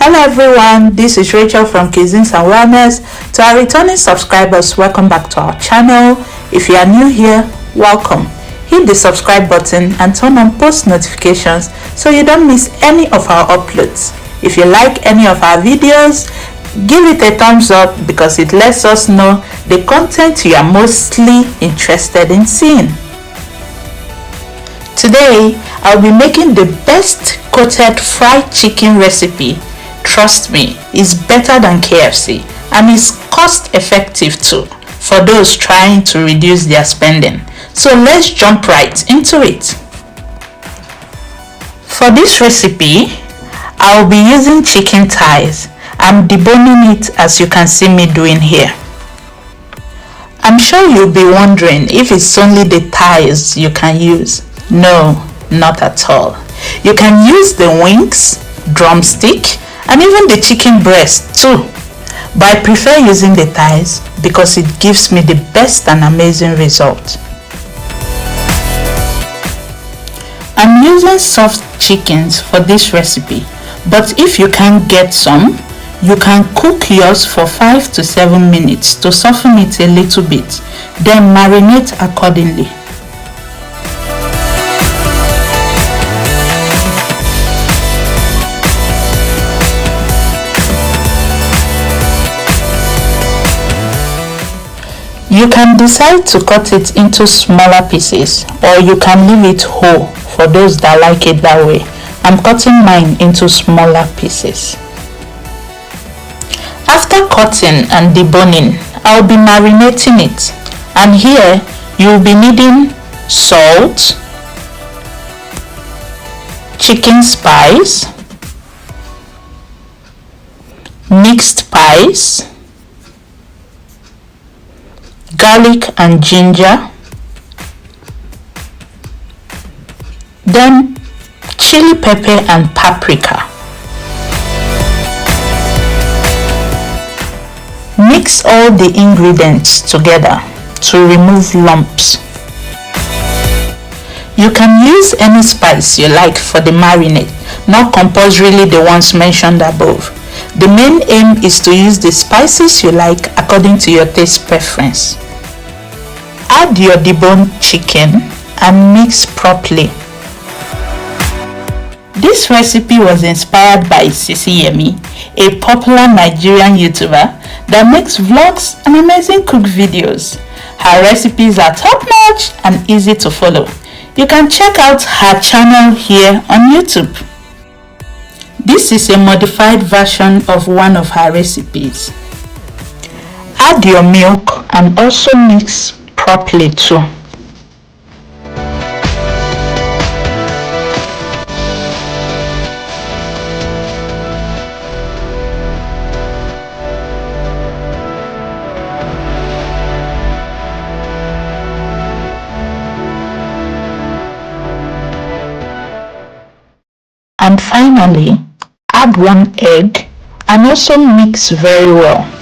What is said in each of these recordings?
Hello everyone, this is Rachel from CUISINES and Wellness. To our returning subscribers, welcome back to our channel. If you are new here, welcome. Hit the subscribe button and turn on post notifications so you don't miss any of our uploads. If you like any of our videos, give it a thumbs up because it lets us know the content you are mostly interested in seeing. Today, I'll be making the best coated fried chicken recipe. Trust me, it's better than KFC and it's cost effective too for those trying to reduce their spending. So let's jump right into it. For this recipe, I'll be using chicken thighs. I'm deboning it as you can see me doing here. I'm sure you'll be wondering if it's only the thighs you can use. No, not at all. You can use the wings, drumstick, and even the chicken breast too. But I prefer using the thighs because it gives me the best and amazing result. I'm using soft chickens for this recipe, but if you can't get some, you can cook yours for 5 to 7 minutes to soften it a little bit, then marinate accordingly. You can decide to cut it into smaller pieces or you can leave it whole for those that like it that way. I'm cutting mine into smaller pieces. After cutting and deboning, I'll be marinating it. And here you'll be needing salt, chicken spice, mixed spice, garlic and ginger, then chili pepper and paprika. Mix all the ingredients together to remove lumps. You can use any spice you like for the marinade, not compulsorily the ones mentioned above. The main aim is to use the spices you like according to your taste preference. Add your deboned chicken and mix properly. This recipe was inspired by Sisi Yemi, a popular Nigerian YouTuber that makes vlogs and amazing cook videos. Her recipes are top-notch and easy to follow. You can check out her channel here on YouTube. This is a modified version of one of her recipes. Add your milk and also mix properly too. And finally, add 1 egg and also mix very well.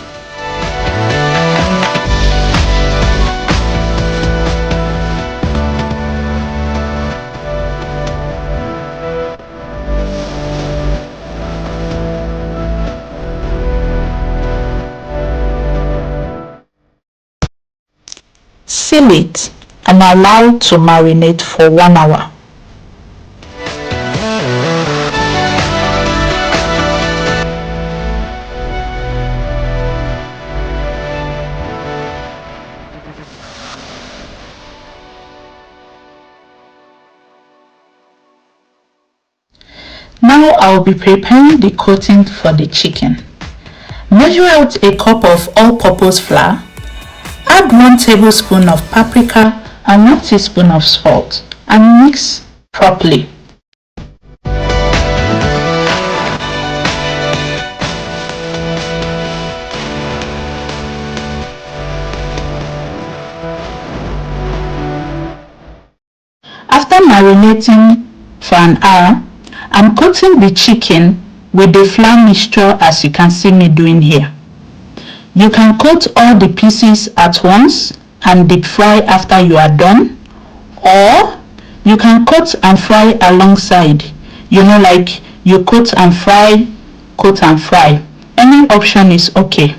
Seal it and allow to marinate for 1 hour. Now I'll be preparing the coating for the chicken. Measure out a cup of all-purpose flour. Add 1 tablespoon of paprika and 1 teaspoon of salt and mix properly. After marinating for an hour, I'm coating the chicken with the flour mixture as you can see me doing here. You can coat all the pieces at once and deep fry after you are done, or you can cut and fry alongside, like you coat and fry coat and fry. Any option is okay.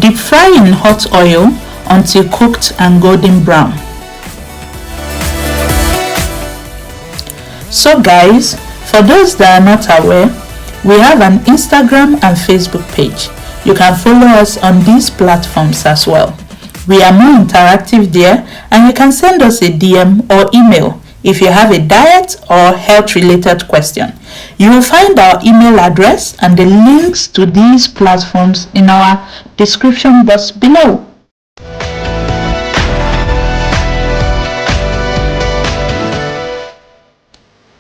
Deep fry in hot oil until cooked and golden brown. So guys, for those that are not aware, we have an Instagram and Facebook page. You can follow us on these platforms as well. We are more interactive there, and you can send us a DM or email if you have a diet or health related question. You will find our email address and the links to these platforms in our description box below.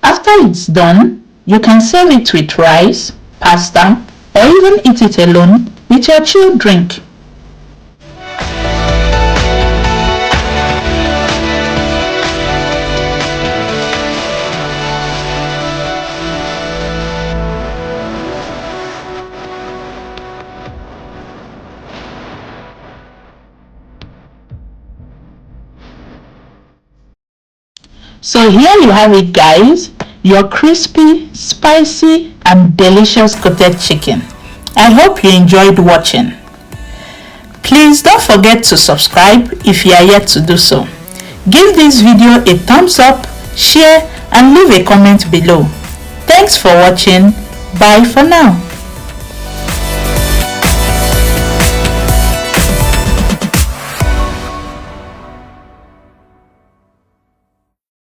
After it's done, you can serve it with rice, pasta, or even eat it alone with your chilled drink. So here you have it guys, your crispy, spicy and delicious coated chicken. I hope you enjoyed watching. Please don't forget to subscribe if you are yet to do so. Give this video a thumbs up, share and leave a comment below. Thanks for watching. Bye for now.